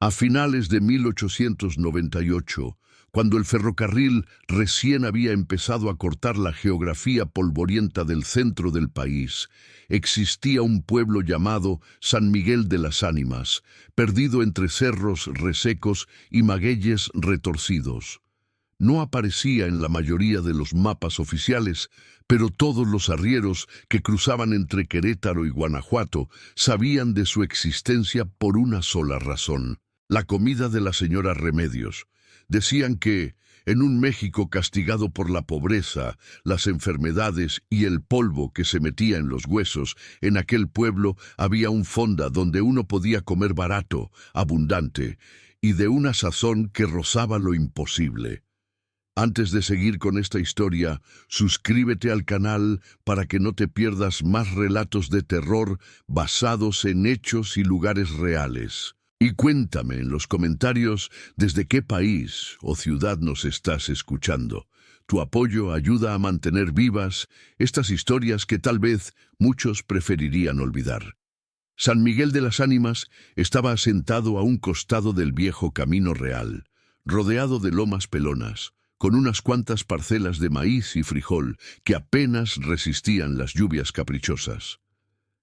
A finales de 1898, cuando el ferrocarril recién había empezado a cortar la geografía polvorienta del centro del país, existía un pueblo llamado San Miguel de las Ánimas, perdido entre cerros resecos y magueyes retorcidos. No aparecía en la mayoría de los mapas oficiales, pero todos los arrieros que cruzaban entre Querétaro y Guanajuato sabían de su existencia por una sola razón: la comida de la señora Remedios. Decían que, en un México castigado por la pobreza, las enfermedades y el polvo que se metía en los huesos, en aquel pueblo había un fonda donde uno podía comer barato, abundante, y de una sazón que rozaba lo imposible. Antes de seguir con esta historia, suscríbete al canal para que no te pierdas más relatos de terror basados en hechos y lugares reales. Y cuéntame en los comentarios desde qué país o ciudad nos estás escuchando. Tu apoyo ayuda a mantener vivas estas historias que tal vez muchos preferirían olvidar. San Miguel de las Ánimas estaba asentado a un costado del viejo Camino Real, rodeado de lomas pelonas, con unas cuantas parcelas de maíz y frijol que apenas resistían las lluvias caprichosas.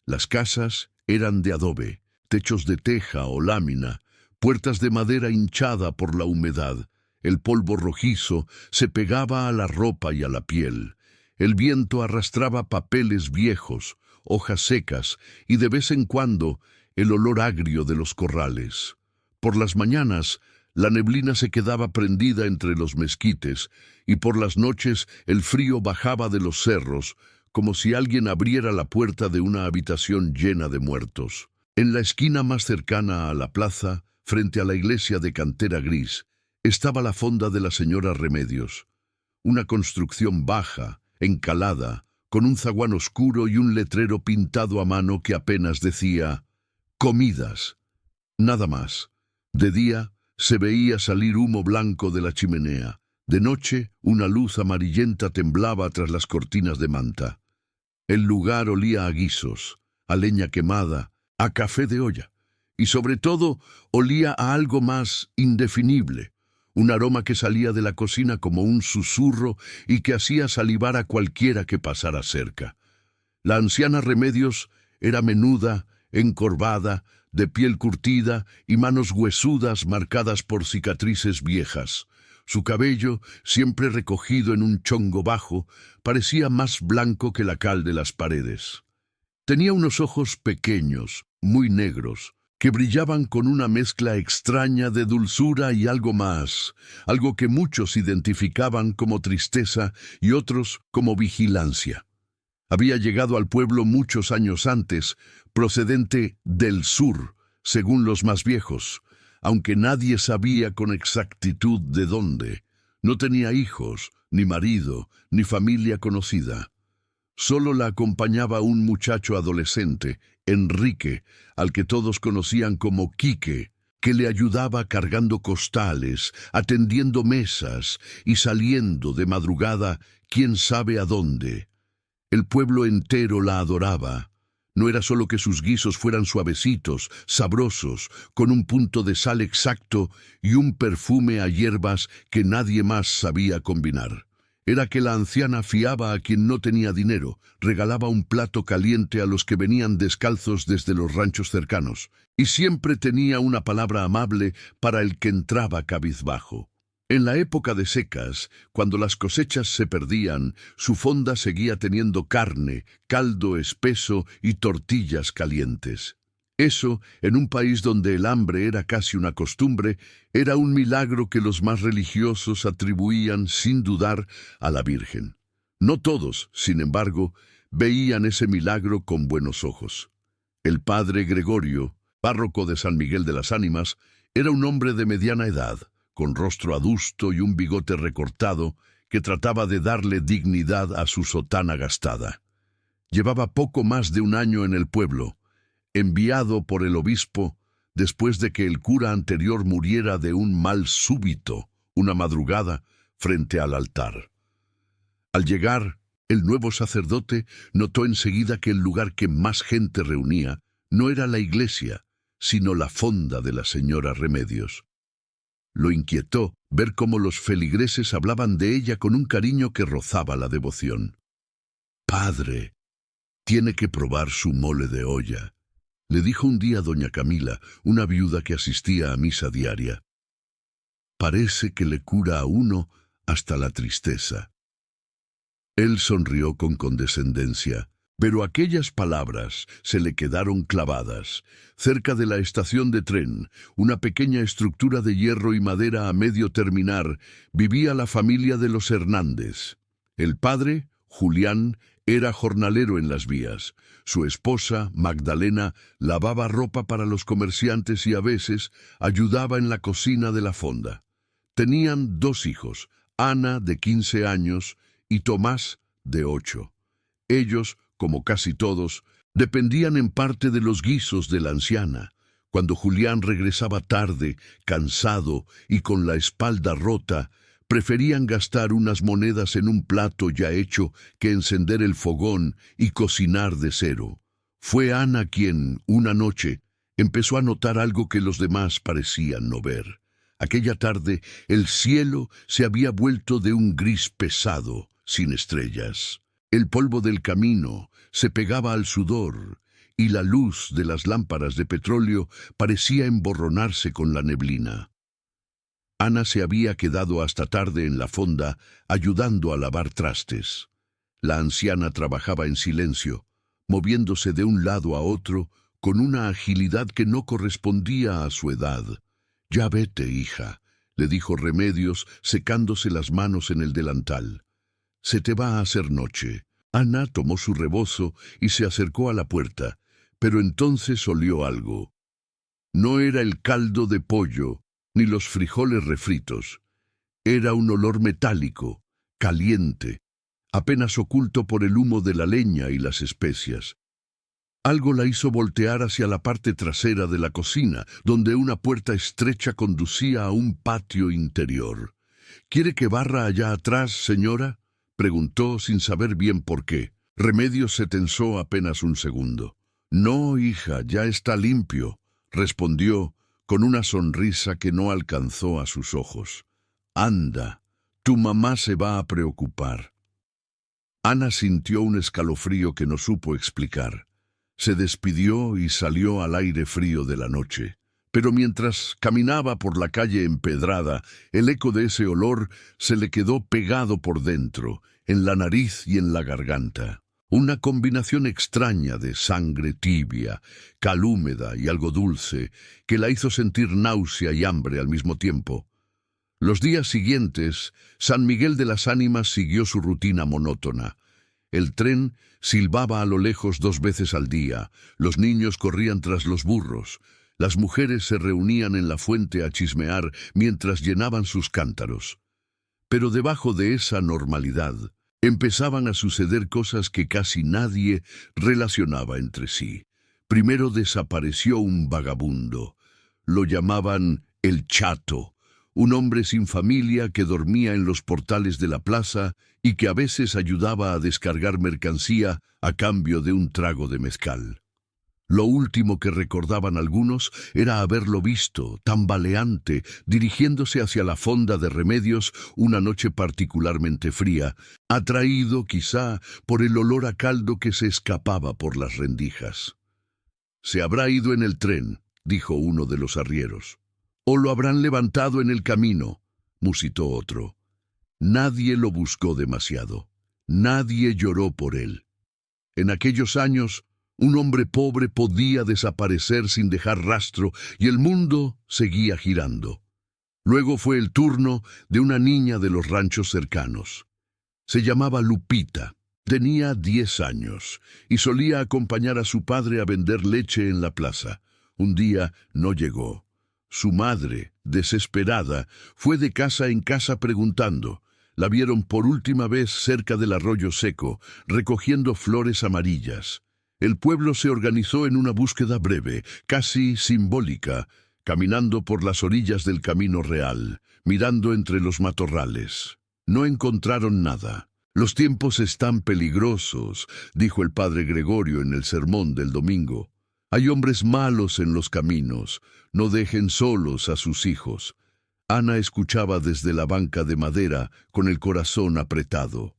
Las casas eran de adobe, techos de teja o lámina, puertas de madera hinchada por la humedad. El polvo rojizo se pegaba a la ropa y a la piel. El viento arrastraba papeles viejos, hojas secas y de vez en cuando el olor agrio de los corrales. Por las mañanas, la neblina se quedaba prendida entre los mezquites y por las noches el frío bajaba de los cerros como si alguien abriera la puerta de una habitación llena de muertos. En la esquina más cercana a la plaza, frente a la iglesia de cantera gris, estaba la fonda de la señora Remedios, una construcción baja, encalada, con un zaguán oscuro y un letrero pintado a mano que apenas decía «Comidas». Nada más. De día se veía salir humo blanco de la chimenea. De noche, una luz amarillenta temblaba tras las cortinas de manta. El lugar olía a guisos, a leña quemada, a café de olla, y sobre todo olía a algo más indefinible, un aroma que salía de la cocina como un susurro y que hacía salivar a cualquiera que pasara cerca. La anciana Remedios era menuda, encorvada, de piel curtida y manos huesudas marcadas por cicatrices viejas. Su cabello, siempre recogido en un chongo bajo, parecía más blanco que la cal de las paredes. Tenía unos ojos pequeños, muy negros, que brillaban con una mezcla extraña de dulzura y algo más, algo que muchos identificaban como tristeza y otros como vigilancia. Había llegado al pueblo muchos años antes, procedente del sur, según los más viejos, aunque nadie sabía con exactitud de dónde. No tenía hijos, ni marido, ni familia conocida. Solo la acompañaba un muchacho adolescente, Enrique, al que todos conocían como Quique, que le ayudaba cargando costales, atendiendo mesas y saliendo de madrugada quién sabe a dónde. El pueblo entero la adoraba. No era solo que sus guisos fueran suavecitos, sabrosos, con un punto de sal exacto y un perfume a hierbas que nadie más sabía combinar. Era que la anciana fiaba a quien no tenía dinero, regalaba un plato caliente a los que venían descalzos desde los ranchos cercanos, y siempre tenía una palabra amable para el que entraba cabizbajo. En la época de secas, cuando las cosechas se perdían, su fonda seguía teniendo carne, caldo espeso y tortillas calientes. Eso, en un país donde el hambre era casi una costumbre, era un milagro que los más religiosos atribuían, sin dudar, a la Virgen. No todos, sin embargo, veían ese milagro con buenos ojos. El padre Gregorio, párroco de San Miguel de las Ánimas, era un hombre de mediana edad, con rostro adusto y un bigote recortado que trataba de darle dignidad a su sotana gastada. Llevaba poco más de un año en el pueblo, enviado por el obispo después de que el cura anterior muriera de un mal súbito una madrugada frente al altar. Al llegar, el nuevo sacerdote notó enseguida que el lugar que más gente reunía no era la iglesia, sino la fonda de la señora Remedios. Lo inquietó ver cómo los feligreses hablaban de ella con un cariño que rozaba la devoción. «Padre, tiene que probar su mole de olla», le dijo un día doña Camila, una viuda que asistía a misa diaria. «Parece que le cura a uno hasta la tristeza». Él sonrió con condescendencia, pero aquellas palabras se le quedaron clavadas. Cerca de la estación de tren, una pequeña estructura de hierro y madera a medio terminar, vivía la familia de los Hernández. El padre, Julián, era jornalero en las vías. Su esposa, Magdalena, lavaba ropa para los comerciantes y a veces ayudaba en la cocina de la fonda. Tenían 2 hijos, Ana, de 15 años, y Tomás, de 8. Ellos, como casi todos, dependían en parte de los guisos de la anciana. Cuando Julián regresaba tarde, cansado y con la espalda rota, preferían gastar unas monedas en un plato ya hecho que encender el fogón y cocinar de cero. Fue Ana quien, una noche, empezó a notar algo que los demás parecían no ver. Aquella tarde, el cielo se había vuelto de un gris pesado, sin estrellas. El polvo del camino se pegaba al sudor y la luz de las lámparas de petróleo parecía emborronarse con la neblina. Ana se había quedado hasta tarde en la fonda ayudando a lavar trastes. La anciana trabajaba en silencio, moviéndose de un lado a otro con una agilidad que no correspondía a su edad. «Ya vete, hija», le dijo Remedios, secándose las manos en el delantal. «Se te va a hacer noche». Ana tomó su rebozo y se acercó a la puerta, pero entonces olió algo. No era el caldo de pollo, ni los frijoles refritos. Era un olor metálico, caliente, apenas oculto por el humo de la leña y las especias. Algo la hizo voltear hacia la parte trasera de la cocina, donde una puerta estrecha conducía a un patio interior. «¿Quiere que barra allá atrás, señora?», preguntó sin saber bien por qué. Remedios se tensó apenas un segundo. «No, hija, ya está limpio», respondió con una sonrisa que no alcanzó a sus ojos. «Anda, tu mamá se va a preocupar». Ana sintió un escalofrío que no supo explicar. Se despidió y salió al aire frío de la noche. Pero mientras caminaba por la calle empedrada, el eco de ese olor se le quedó pegado por dentro, en la nariz y en la garganta. Una combinación extraña de sangre tibia, cal húmeda y algo dulce, que la hizo sentir náusea y hambre al mismo tiempo. Los días siguientes, San Miguel de las Ánimas siguió su rutina monótona. El tren silbaba a lo lejos 2 veces al día, los niños corrían tras los burros, las mujeres se reunían en la fuente a chismear mientras llenaban sus cántaros. Pero debajo de esa normalidad, empezaban a suceder cosas que casi nadie relacionaba entre sí. Primero desapareció un vagabundo. Lo llamaban el Chato, un hombre sin familia que dormía en los portales de la plaza y que a veces ayudaba a descargar mercancía a cambio de un trago de mezcal. Lo último que recordaban algunos era haberlo visto, tambaleante, dirigiéndose hacia la fonda de Remedios una noche particularmente fría, atraído quizá por el olor a caldo que se escapaba por las rendijas. «Se habrá ido en el tren», dijo uno de los arrieros. «O lo habrán levantado en el camino», musitó otro. Nadie lo buscó demasiado. Nadie lloró por él. En aquellos años, un hombre pobre podía desaparecer sin dejar rastro y el mundo seguía girando. Luego fue el turno de una niña de los ranchos cercanos. Se llamaba Lupita. Tenía 10 años y solía acompañar a su padre a vender leche en la plaza. Un día no llegó. Su madre, desesperada, fue de casa en casa preguntando. La vieron por última vez cerca del arroyo seco, recogiendo flores amarillas. El pueblo se organizó en una búsqueda breve, casi simbólica, caminando por las orillas del camino real, mirando entre los matorrales. No encontraron nada. «Los tiempos están peligrosos», dijo el padre Gregorio en el sermón del domingo. Hay hombres malos en los caminos, no dejen solos a sus hijos. Ana escuchaba desde la banca de madera con el corazón apretado.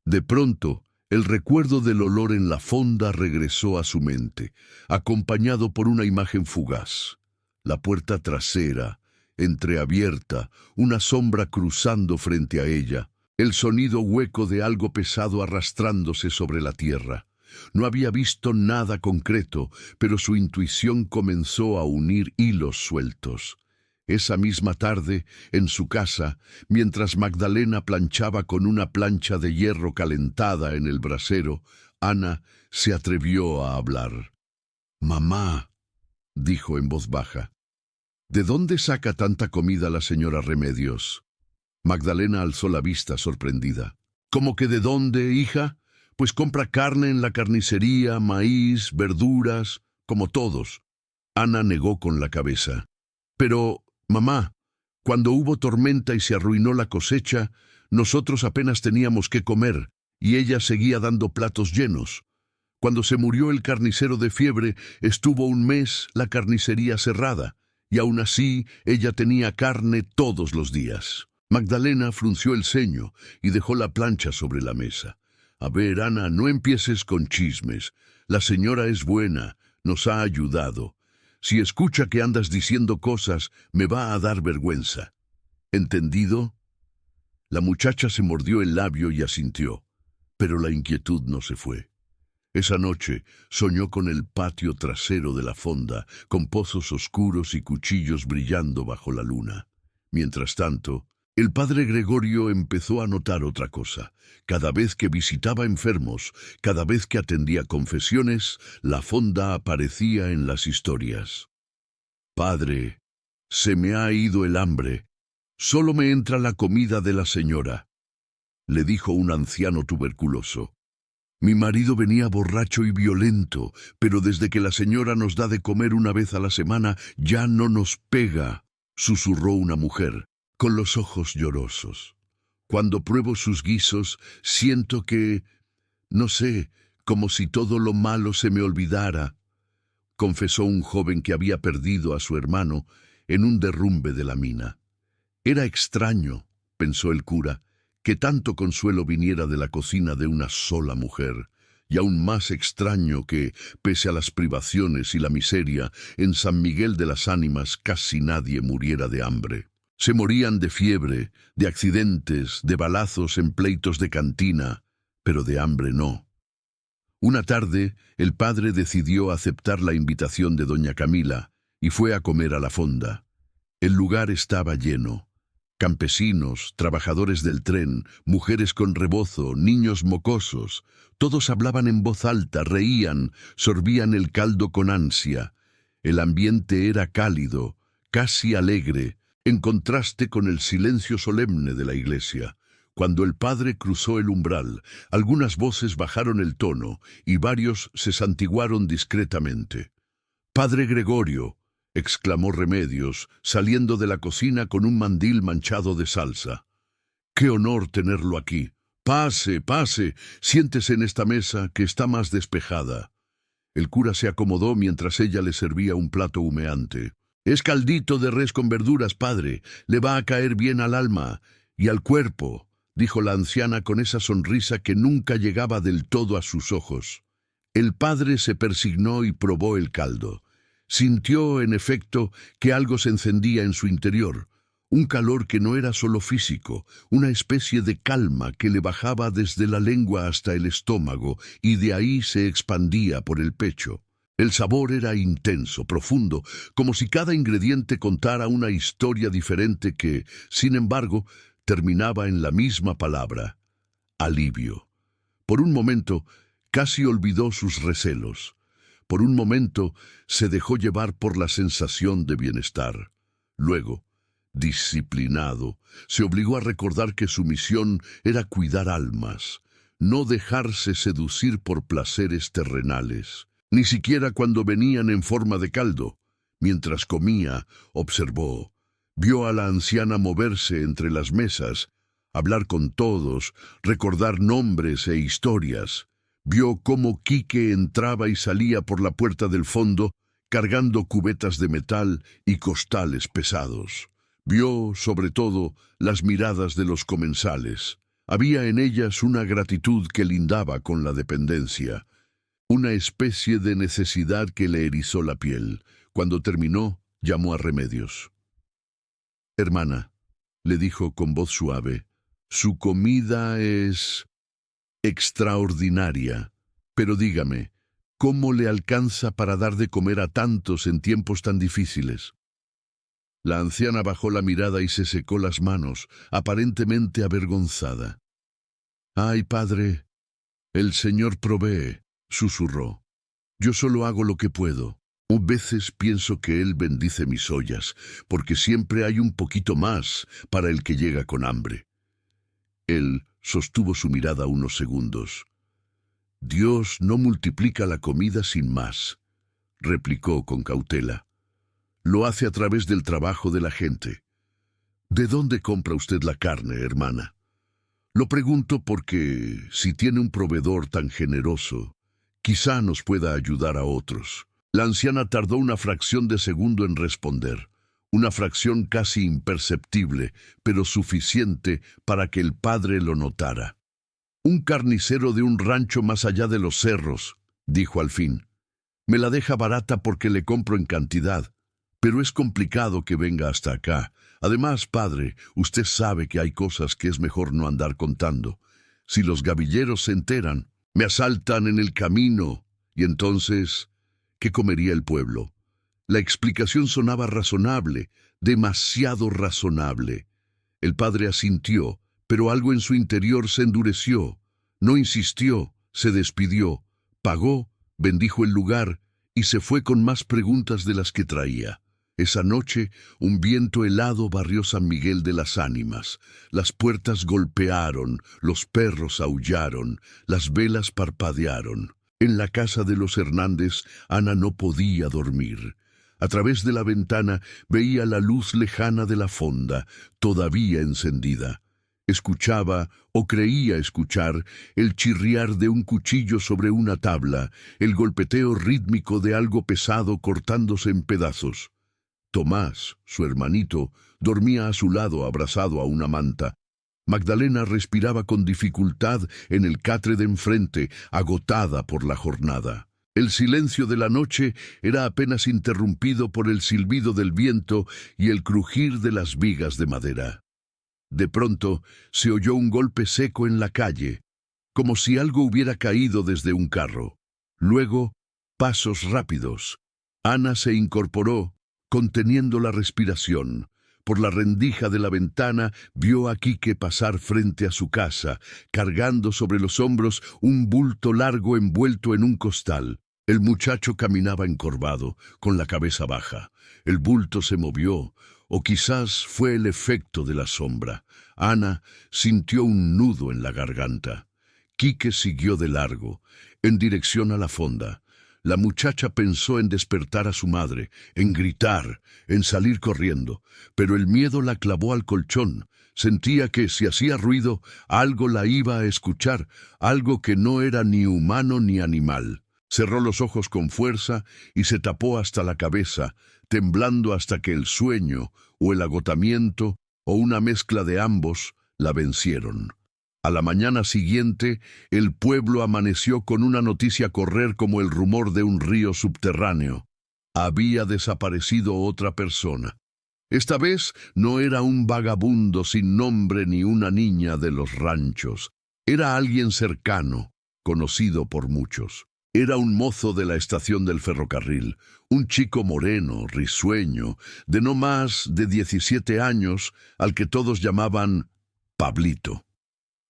De pronto, el recuerdo del olor en la fonda regresó a su mente, acompañado por una imagen fugaz. La puerta trasera, entreabierta, una sombra cruzando frente a ella, el sonido hueco de algo pesado arrastrándose sobre la tierra. No había visto nada concreto, pero su intuición comenzó a unir hilos sueltos. Esa misma tarde, en su casa, mientras Magdalena planchaba con una plancha de hierro calentada en el brasero, Ana se atrevió a hablar. «Mamá», dijo en voz baja, «¿de dónde saca tanta comida la señora Remedios?» Magdalena alzó la vista sorprendida. «¿Cómo que de dónde, hija? Pues compra carne en la carnicería, maíz, verduras, como todos». Ana negó con la cabeza. «Pero, mamá, cuando hubo tormenta y se arruinó la cosecha, nosotros apenas teníamos que comer, y ella seguía dando platos llenos. Cuando se murió el carnicero de fiebre, estuvo un mes la carnicería cerrada, y aún así ella tenía carne todos los días». Magdalena frunció el ceño y dejó la plancha sobre la mesa. «A ver, Ana, no empieces con chismes. La señora es buena, nos ha ayudado. Si escucha que andas diciendo cosas, me va a dar vergüenza. ¿Entendido?» La muchacha se mordió el labio y asintió, pero la inquietud no se fue. Esa noche soñó con el patio trasero de la fonda, con pozos oscuros y cuchillos brillando bajo la luna. Mientras tanto, el padre Gregorio empezó a notar otra cosa. Cada vez que visitaba enfermos, cada vez que atendía confesiones, la fonda aparecía en las historias. «Padre, se me ha ido el hambre. Solo me entra la comida de la señora», le dijo un anciano tuberculoso. «Mi marido venía borracho y violento, pero desde que la señora nos da de comer una vez a la semana, ya no nos pega», susurró una mujer, con los ojos llorosos. «Cuando pruebo sus guisos, siento que, no sé, como si todo lo malo se me olvidara», confesó un joven que había perdido a su hermano en un derrumbe de la mina. Era extraño, pensó el cura, que tanto consuelo viniera de la cocina de una sola mujer, y aún más extraño que, pese a las privaciones y la miseria, en San Miguel de las Ánimas casi nadie muriera de hambre. Se morían de fiebre, de accidentes, de balazos en pleitos de cantina, pero de hambre no. Una tarde, el padre decidió aceptar la invitación de doña Camila y fue a comer a la fonda. El lugar estaba lleno. Campesinos, trabajadores del tren, mujeres con rebozo, niños mocosos, todos hablaban en voz alta, reían, sorbían el caldo con ansia. El ambiente era cálido, casi alegre, en contraste con el silencio solemne de la iglesia. Cuando el padre cruzó el umbral, algunas voces bajaron el tono y varios se santiguaron discretamente. «Padre Gregorio», exclamó Remedios, saliendo de la cocina con un mandil manchado de salsa. «Qué honor tenerlo aquí. Pase, pase, siéntese en esta mesa que está más despejada». El cura se acomodó mientras ella le servía un plato humeante. «Es caldito de res con verduras, padre. Le va a caer bien al alma y al cuerpo», dijo la anciana con esa sonrisa que nunca llegaba del todo a sus ojos. El padre se persignó y probó el caldo. Sintió, en efecto, que algo se encendía en su interior, un calor que no era solo físico, una especie de calma que le bajaba desde la lengua hasta el estómago y de ahí se expandía por el pecho. El sabor era intenso, profundo, como si cada ingrediente contara una historia diferente que, sin embargo, terminaba en la misma palabra: alivio. Por un momento, casi olvidó sus recelos. Por un momento, se dejó llevar por la sensación de bienestar. Luego, disciplinado, se obligó a recordar que su misión era cuidar almas, no dejarse seducir por placeres terrenales, ni siquiera cuando venían en forma de caldo. Mientras comía, observó, vio a la anciana moverse entre las mesas, hablar con todos, recordar nombres e historias. Vio cómo Quique entraba y salía por la puerta del fondo, cargando cubetas de metal y costales pesados. Vio, sobre todo, las miradas de los comensales. Había en ellas una gratitud que lindaba con la dependencia, una especie de necesidad que le erizó la piel. Cuando terminó, llamó a Remedios. «Hermana», le dijo con voz suave, «su comida es extraordinaria, pero dígame, ¿cómo le alcanza para dar de comer a tantos en tiempos tan difíciles?» La anciana bajó la mirada y se secó las manos, aparentemente avergonzada. «Ay, padre, el Señor provee», susurró. «Yo solo hago lo que puedo. A veces pienso que Él bendice mis ollas, porque siempre hay un poquito más para el que llega con hambre». Él sostuvo su mirada unos segundos. «Dios no multiplica la comida sin más», replicó con cautela. «Lo hace a través del trabajo de la gente». «¿De dónde compra usted la carne, hermana?» «Lo pregunto porque, si tiene un proveedor tan generoso, quizá nos pueda ayudar a otros». La anciana tardó una fracción de segundo en responder, una fracción casi imperceptible, pero suficiente para que el padre lo notara. «Un carnicero de un rancho más allá de los cerros», dijo al fin. «Me la deja barata porque le compro en cantidad, pero es complicado que venga hasta acá. Además, padre, usted sabe que hay cosas que es mejor no andar contando. Si los gavilleros se enteran, me asaltan en el camino, y entonces, ¿qué comería el pueblo?» La explicación sonaba razonable, demasiado razonable. El padre asintió, pero algo en su interior se endureció. No insistió, se despidió, pagó, bendijo el lugar y se fue con más preguntas de las que traía. Esa noche, un viento helado barrió San Miguel de las Ánimas. Las puertas golpearon, los perros aullaron, las velas parpadearon. En la casa de los Hernández, Ana no podía dormir. A través de la ventana veía la luz lejana de la fonda, todavía encendida. Escuchaba, o creía escuchar, el chirriar de un cuchillo sobre una tabla, el golpeteo rítmico de algo pesado cortándose en pedazos. Tomás, su hermanito, dormía a su lado abrazado a una manta. Magdalena respiraba con dificultad en el catre de enfrente, agotada por la jornada. El silencio de la noche era apenas interrumpido por el silbido del viento y el crujir de las vigas de madera. De pronto se oyó un golpe seco en la calle, como si algo hubiera caído desde un carro. Luego, pasos rápidos. Ana se incorporó, conteniendo la respiración. Por la rendija de la ventana vio a Quique pasar frente a su casa, cargando sobre los hombros un bulto largo envuelto en un costal. El muchacho caminaba encorvado, con la cabeza baja. El bulto se movió, o quizás fue el efecto de la sombra. Ana sintió un nudo en la garganta. Quique siguió de largo, en dirección a la fonda. La muchacha pensó en despertar a su madre, en gritar, en salir corriendo, pero el miedo la clavó al colchón. Sentía que si hacía ruido, algo la iba a escuchar, algo que no era ni humano ni animal. Cerró los ojos con fuerza y se tapó hasta la cabeza, temblando hasta que el sueño, o el agotamiento, o una mezcla de ambos, la vencieron. A la mañana siguiente, el pueblo amaneció con una noticia correr como el rumor de un río subterráneo. Había desaparecido otra persona. Esta vez no era un vagabundo sin nombre ni una niña de los ranchos. Era alguien cercano, conocido por muchos. Era un mozo de la estación del ferrocarril, un chico moreno, risueño, de no más de 17 años, al que todos llamaban Pablito.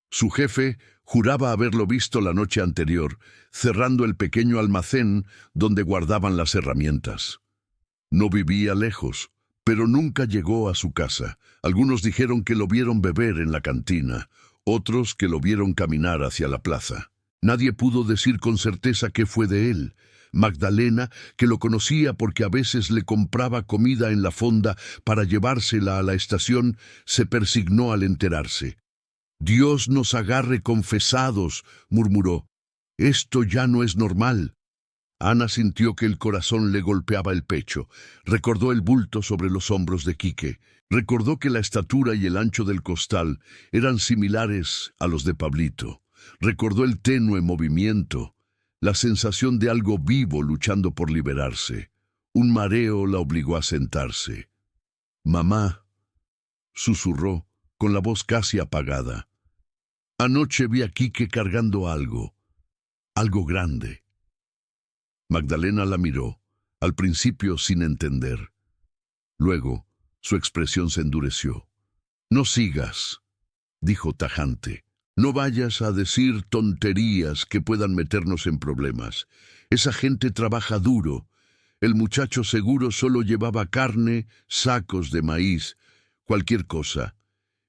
Su jefe juraba haberlo visto la noche anterior, cerrando el pequeño almacén donde guardaban las herramientas. No vivía lejos, pero nunca llegó a su casa. Algunos dijeron que lo vieron beber en la cantina, otros que lo vieron caminar hacia la plaza. Nadie pudo decir con certeza qué fue de él. Magdalena, que lo conocía porque a veces le compraba comida en la fonda para llevársela a la estación, se persignó al enterarse. «Dios nos agarre confesados», murmuró. Esto ya no es normal. Ana sintió que el corazón le golpeaba el pecho. Recordó el bulto sobre los hombros de Quique. Recordó que la estatura y el ancho del costal eran similares a los de Pablito. Recordó el tenue movimiento, la sensación de algo vivo luchando por liberarse. Un mareo la obligó a sentarse. «Mamá», susurró, con la voz casi apagada. «Anoche vi a Quique cargando algo grande». Magdalena la miró, al principio sin entender. Luego, su expresión se endureció. «No sigas», dijo tajante. «No vayas a decir tonterías que puedan meternos en problemas. Esa gente trabaja duro. El muchacho seguro solo llevaba carne, sacos de maíz, cualquier cosa.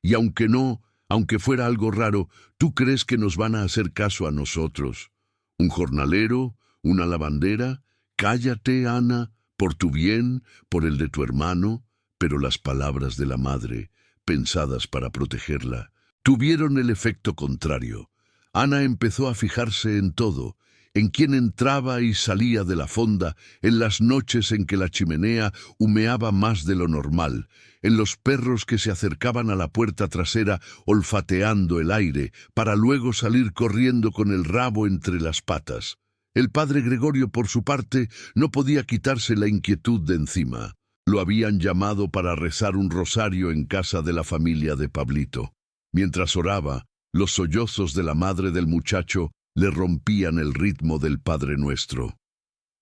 Y aunque fuera algo raro, ¿tú crees que nos van a hacer caso a nosotros? ¿Un jornalero? ¿Una lavandera? Cállate, Ana, por tu bien, por el de tu hermano». Pero las palabras de la madre, pensadas para protegerla, tuvieron el efecto contrario. Ana empezó a fijarse en todo, en quién entraba y salía de la fonda, en las noches en que la chimenea humeaba más de lo normal, en los perros que se acercaban a la puerta trasera olfateando el aire, para luego salir corriendo con el rabo entre las patas. El padre Gregorio, por su parte, no podía quitarse la inquietud de encima. Lo habían llamado para rezar un rosario en casa de la familia de Pablito. Mientras oraba, los sollozos de la madre del muchacho le rompían el ritmo del Padre Nuestro.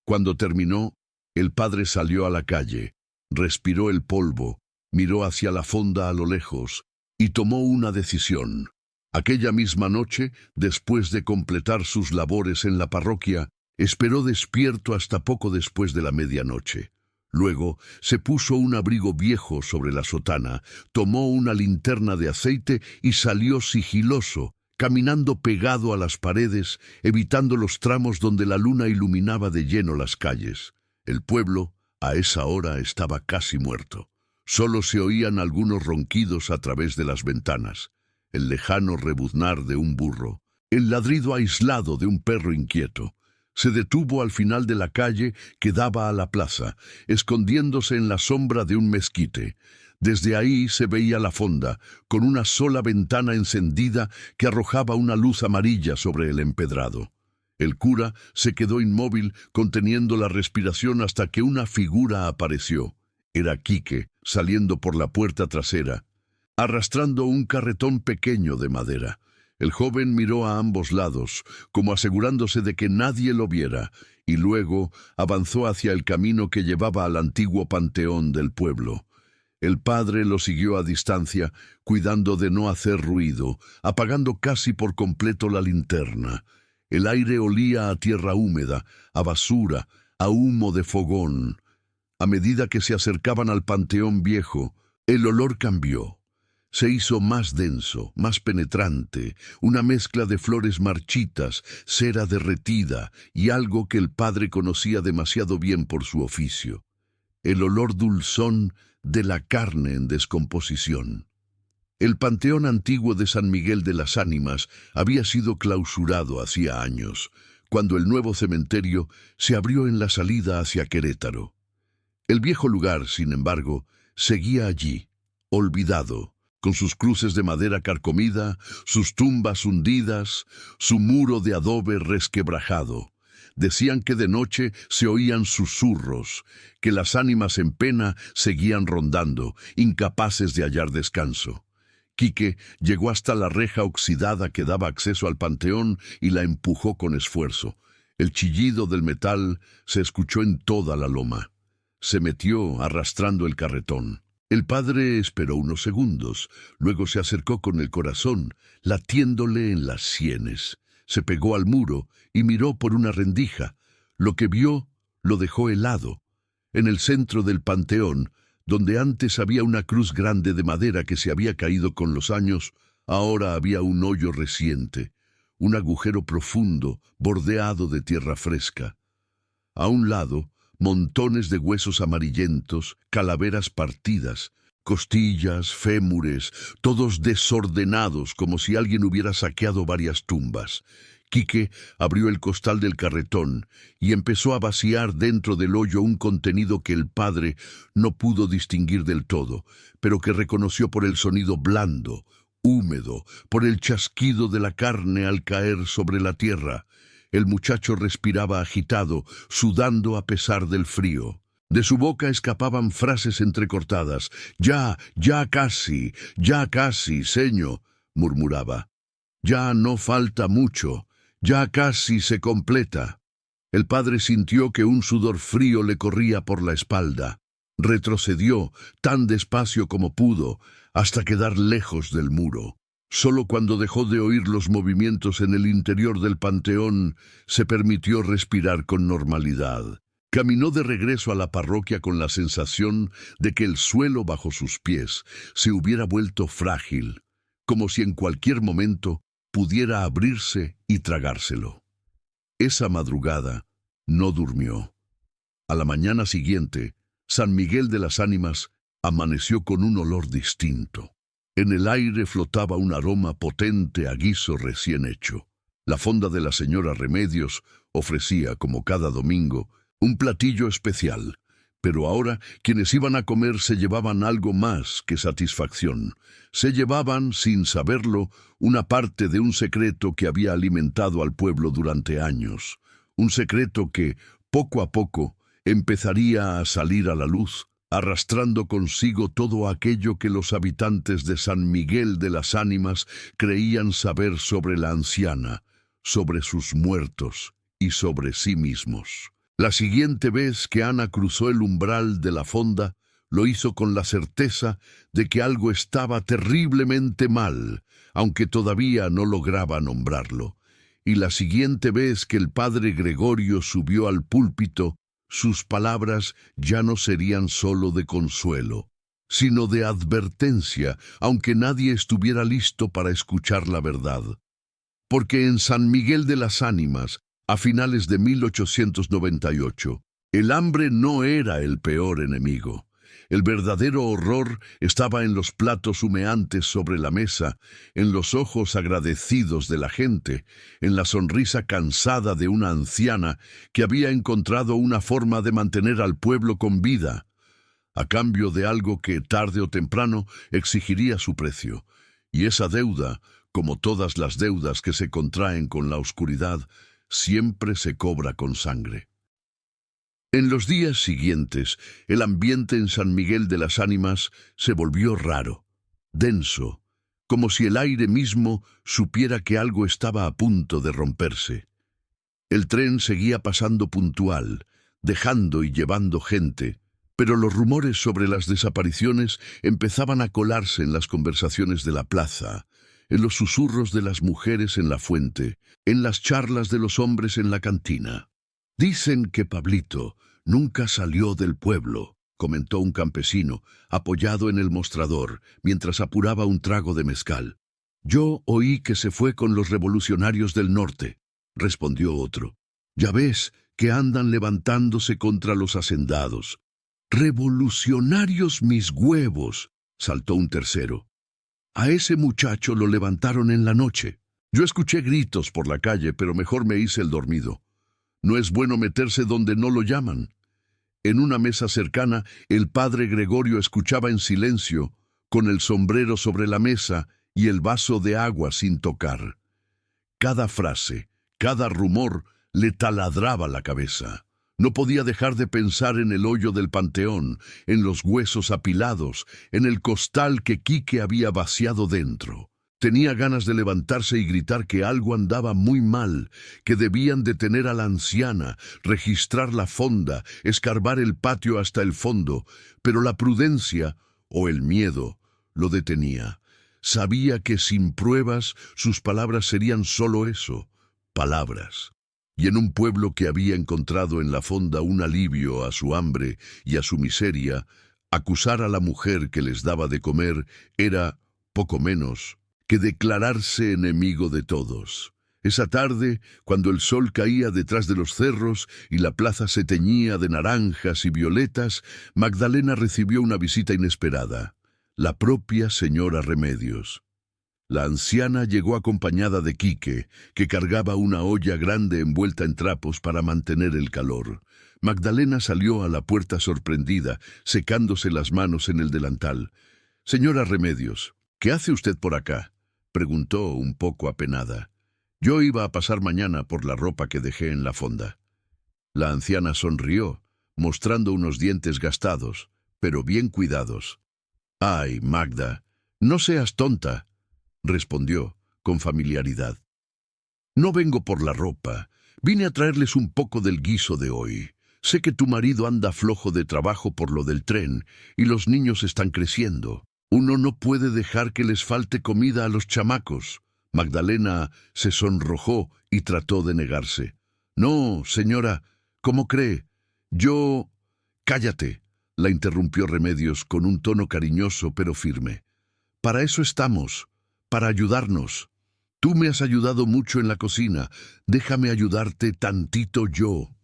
Cuando terminó, el padre salió a la calle, respiró el polvo, miró hacia la fonda a lo lejos y tomó una decisión. Aquella misma noche, después de completar sus labores en la parroquia, esperó despierto hasta poco después de la medianoche. Luego se puso un abrigo viejo sobre la sotana, tomó una linterna de aceite y salió sigiloso, caminando pegado a las paredes, evitando los tramos donde la luna iluminaba de lleno las calles. El pueblo, a esa hora, estaba casi muerto. Solo se oían algunos ronquidos a través de las ventanas, el lejano rebuznar de un burro, el ladrido aislado de un perro inquieto. Se detuvo al final de la calle que daba a la plaza, escondiéndose en la sombra de un mezquite. Desde ahí se veía la fonda, con una sola ventana encendida que arrojaba una luz amarilla sobre el empedrado. El cura se quedó inmóvil, conteniendo la respiración hasta que una figura apareció. Era Quique, saliendo por la puerta trasera, arrastrando un carretón pequeño de madera. El joven miró a ambos lados, como asegurándose de que nadie lo viera, y luego avanzó hacia el camino que llevaba al antiguo panteón del pueblo. El padre lo siguió a distancia, cuidando de no hacer ruido, apagando casi por completo la linterna. El aire olía a tierra húmeda, a basura, a humo de fogón. A medida que se acercaban al panteón viejo, el olor cambió. Se hizo más denso, más penetrante, una mezcla de flores marchitas, cera derretida y algo que el padre conocía demasiado bien por su oficio. El olor dulzón de la carne en descomposición. El panteón antiguo de San Miguel de las Ánimas había sido clausurado hacía años, cuando el nuevo cementerio se abrió en la salida hacia Querétaro. El viejo lugar, sin embargo, seguía allí, olvidado, con sus cruces de madera carcomida, sus tumbas hundidas, su muro de adobe resquebrajado. Decían que de noche se oían susurros, que las ánimas en pena seguían rondando, incapaces de hallar descanso. Quique llegó hasta la reja oxidada que daba acceso al panteón y la empujó con esfuerzo. El chillido del metal se escuchó en toda la loma. Se metió arrastrando el carretón. El padre esperó unos segundos, luego se acercó con el corazón, latiéndole en las sienes. Se pegó al muro y miró por una rendija. Lo que vio lo dejó helado. En el centro del panteón, donde antes había una cruz grande de madera que se había caído con los años, ahora había un hoyo reciente, un agujero profundo, bordeado de tierra fresca. A un lado, montones de huesos amarillentos, calaveras partidas, costillas, fémures, todos desordenados como si alguien hubiera saqueado varias tumbas. Quique abrió el costal del carretón y empezó a vaciar dentro del hoyo un contenido que el padre no pudo distinguir del todo, pero que reconoció por el sonido blando, húmedo, por el chasquido de la carne al caer sobre la tierra. El muchacho respiraba agitado, sudando a pesar del frío. De su boca escapaban frases entrecortadas. Ya casi, señor, murmuraba. Ya no falta mucho, ya casi se completa. El padre sintió que un sudor frío le corría por la espalda. Retrocedió, tan despacio como pudo, hasta quedar lejos del muro. Solo cuando dejó de oír los movimientos en el interior del panteón, se permitió respirar con normalidad. Caminó de regreso a la parroquia con la sensación de que el suelo bajo sus pies se hubiera vuelto frágil, como si en cualquier momento pudiera abrirse y tragárselo. Esa madrugada no durmió. A la mañana siguiente, San Miguel de las Ánimas amaneció con un olor distinto. En el aire flotaba un aroma potente a guiso recién hecho. La fonda de la señora Remedios ofrecía, como cada domingo, un platillo especial, pero ahora quienes iban a comer se llevaban algo más que satisfacción. Se llevaban, sin saberlo, una parte de un secreto que había alimentado al pueblo durante años. Un secreto que, poco a poco, empezaría a salir a la luz, arrastrando consigo todo aquello que los habitantes de San Miguel de las Ánimas creían saber sobre la anciana, sobre sus muertos y sobre sí mismos. La siguiente vez que Ana cruzó el umbral de la fonda, lo hizo con la certeza de que algo estaba terriblemente mal, aunque todavía no lograba nombrarlo. Y la siguiente vez que el padre Gregorio subió al púlpito, sus palabras ya no serían solo de consuelo, sino de advertencia, aunque nadie estuviera listo para escuchar la verdad. Porque en San Miguel de las Ánimas, a finales de 1898, el hambre no era el peor enemigo. El verdadero horror estaba en los platos humeantes sobre la mesa, en los ojos agradecidos de la gente, en la sonrisa cansada de una anciana que había encontrado una forma de mantener al pueblo con vida, a cambio de algo que tarde o temprano exigiría su precio. Y esa deuda, como todas las deudas que se contraen con la oscuridad, siempre se cobra con sangre. En los días siguientes, el ambiente en San Miguel de las Ánimas se volvió raro, denso, como si el aire mismo supiera que algo estaba a punto de romperse. El tren seguía pasando puntual, dejando y llevando gente, pero los rumores sobre las desapariciones empezaban a colarse en las conversaciones de la plaza, en los susurros de las mujeres en la fuente, en las charlas de los hombres en la cantina. Dicen que Pablito nunca salió del pueblo, comentó un campesino, apoyado en el mostrador, mientras apuraba un trago de mezcal. Yo oí que se fue con los revolucionarios del norte, respondió otro. Ya ves que andan levantándose contra los hacendados. Revolucionarios mis huevos, saltó un tercero. A ese muchacho lo levantaron en la noche. Yo escuché gritos por la calle, pero mejor me hice el dormido. No es bueno meterse donde no lo llaman. En una mesa cercana, el padre Gregorio escuchaba en silencio, con el sombrero sobre la mesa y el vaso de agua sin tocar. Cada frase, cada rumor, le taladraba la cabeza. No podía dejar de pensar en el hoyo del panteón, en los huesos apilados, en el costal que Quique había vaciado dentro. Tenía ganas de levantarse y gritar que algo andaba muy mal, que debían detener a la anciana, registrar la fonda, escarbar el patio hasta el fondo, pero la prudencia, o el miedo, lo detenía. Sabía que sin pruebas sus palabras serían solo eso, palabras. Y en un pueblo que había encontrado en la fonda un alivio a su hambre y a su miseria, acusar a la mujer que les daba de comer era, poco menos, que declararse enemigo de todos. Esa tarde, cuando el sol caía detrás de los cerros y la plaza se teñía de naranjas y violetas, Magdalena recibió una visita inesperada, la propia señora Remedios. La anciana llegó acompañada de Quique, que cargaba una olla grande envuelta en trapos para mantener el calor. Magdalena salió a la puerta sorprendida, secándose las manos en el delantal. «Señora Remedios, ¿qué hace usted por acá?», preguntó un poco apenada. «Yo iba a pasar mañana por la ropa que dejé en la fonda». La anciana sonrió, mostrando unos dientes gastados, pero bien cuidados. «Ay, Magda, no seas tonta», respondió con familiaridad. «No vengo por la ropa. Vine a traerles un poco del guiso de hoy. Sé que tu marido anda flojo de trabajo por lo del tren y los niños están creciendo. Uno no puede dejar que les falte comida a los chamacos». Magdalena se sonrojó y trató de negarse. «No, señora, ¿cómo cree? Yo...» «Cállate», la interrumpió Remedios con un tono cariñoso pero firme. «Para eso estamos, para ayudarnos. Tú me has ayudado mucho en la cocina, déjame ayudarte tantito yo».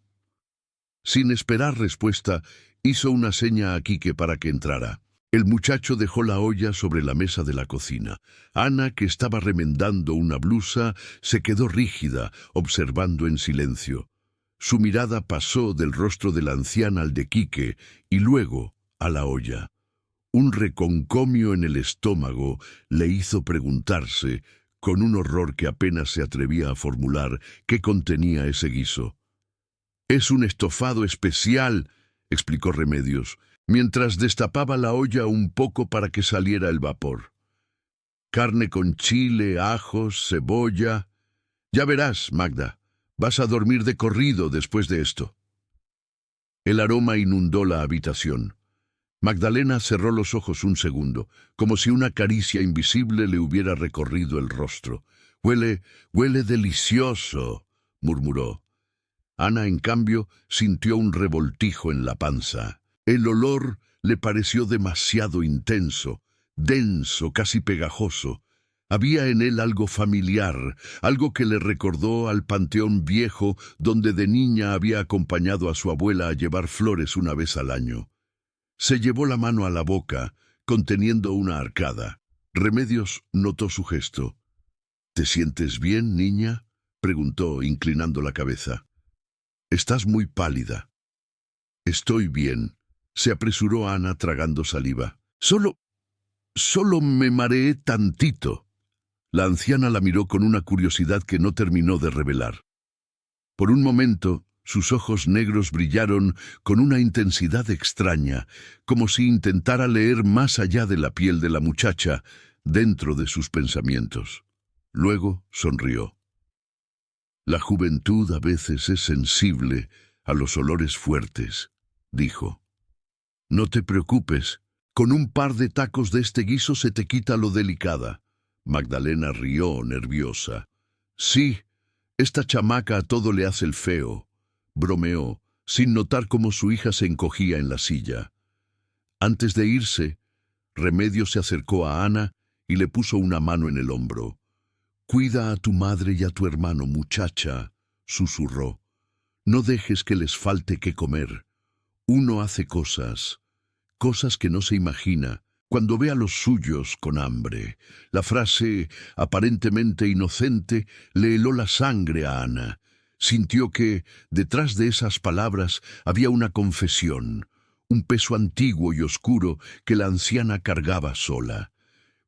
Sin esperar respuesta, hizo una seña a Quique para que entrara. El muchacho dejó la olla sobre la mesa de la cocina. Ana, que estaba remendando una blusa, se quedó rígida, observando en silencio. Su mirada pasó del rostro de la anciana al de Quique y luego a la olla. Un reconcomio en el estómago le hizo preguntarse, con un horror que apenas se atrevía a formular, qué contenía ese guiso. «Es un estofado especial», explicó Remedios, mientras destapaba la olla un poco para que saliera el vapor. «Carne con chile, ajos, cebolla. Ya verás, Magda, vas a dormir de corrido después de esto». El aroma inundó la habitación. Magdalena cerró los ojos un segundo, como si una caricia invisible le hubiera recorrido el rostro. «Huele delicioso», murmuró. Ana, en cambio, sintió un revoltijo en la panza. El olor le pareció demasiado intenso, denso, casi pegajoso. Había en él algo familiar, algo que le recordó al panteón viejo donde de niña había acompañado a su abuela a llevar flores una vez al año. Se llevó la mano a la boca, conteniendo una arcada. Remedios notó su gesto. «¿Te sientes bien, niña?», preguntó, inclinando la cabeza. «Estás muy pálida». «Estoy bien», se apresuró Ana tragando saliva. Solo me mareé tantito». La anciana la miró con una curiosidad que no terminó de revelar. Por un momento, sus ojos negros brillaron con una intensidad extraña, como si intentara leer más allá de la piel de la muchacha, dentro de sus pensamientos. Luego sonrió. «La juventud a veces es sensible a los olores fuertes», dijo. «No te preocupes, con un par de tacos de este guiso se te quita lo delicada». Magdalena rió, nerviosa. «Sí, esta chamaca a todo le hace el feo», bromeó, sin notar cómo su hija se encogía en la silla. Antes de irse, Remedios se acercó a Ana y le puso una mano en el hombro. «Cuida a tu madre y a tu hermano, muchacha», susurró. «No dejes que les falte qué comer. Uno hace cosas que no se imagina cuando ve a los suyos con hambre». La frase, aparentemente inocente, le heló la sangre a Ana. Sintió que, detrás de esas palabras, había una confesión, un peso antiguo y oscuro que la anciana cargaba sola.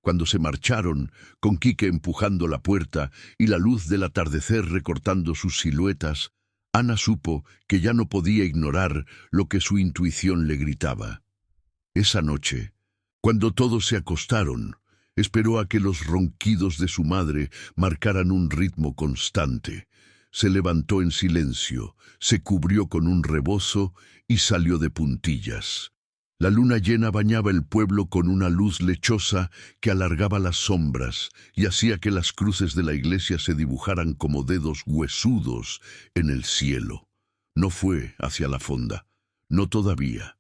Cuando se marcharon, con Quique empujando la puerta y la luz del atardecer recortando sus siluetas, Ana supo que ya no podía ignorar lo que su intuición le gritaba. Esa noche, cuando todos se acostaron, esperó a que los ronquidos de su madre marcaran un ritmo constante. Se levantó en silencio, se cubrió con un rebozo y salió de puntillas. La luna llena bañaba el pueblo con una luz lechosa que alargaba las sombras y hacía que las cruces de la iglesia se dibujaran como dedos huesudos en el cielo. No fue hacia la fonda, no todavía.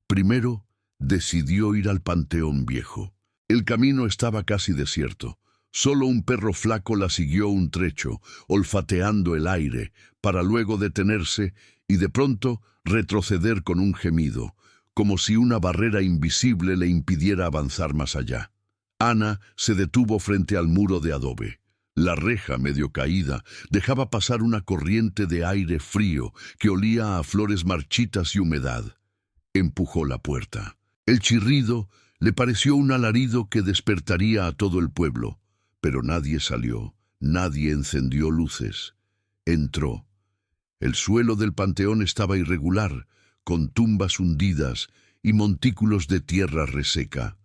Primero decidió ir al Panteón Viejo. El camino estaba casi desierto. Solo un perro flaco la siguió un trecho, olfateando el aire, para luego detenerse y de pronto retroceder con un gemido, como si una barrera invisible le impidiera avanzar más allá. Ana se detuvo frente al muro de adobe. La reja, medio caída, dejaba pasar una corriente de aire frío que olía a flores marchitas y humedad. Empujó la puerta. El chirrido le pareció un alarido que despertaría a todo el pueblo, pero nadie salió, nadie encendió luces. Entró. El suelo del panteón estaba irregular, con tumbas hundidas y montículos de tierra reseca.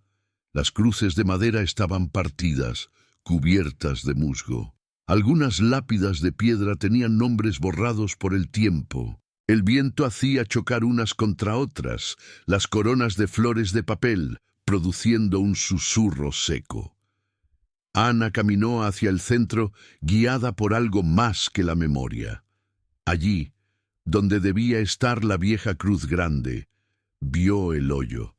Las cruces de madera estaban partidas, cubiertas de musgo. Algunas lápidas de piedra tenían nombres borrados por el tiempo. El viento hacía chocar unas contra otras, las coronas de flores de papel, produciendo un susurro seco. Ana caminó hacia el centro, guiada por algo más que la memoria. Allí, donde debía estar la vieja cruz grande, vio el hoyo.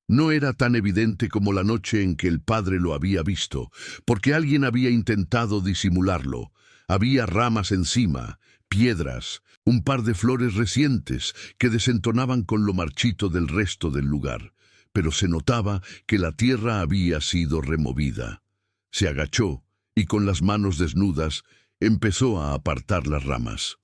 No era tan evidente como la noche en que el padre lo había visto, porque alguien había intentado disimularlo. Había ramas encima, piedras, un par de flores recientes que desentonaban con lo marchito del resto del lugar, pero se notaba que la tierra había sido removida. Se agachó y con las manos desnudas empezó a apartar las ramas.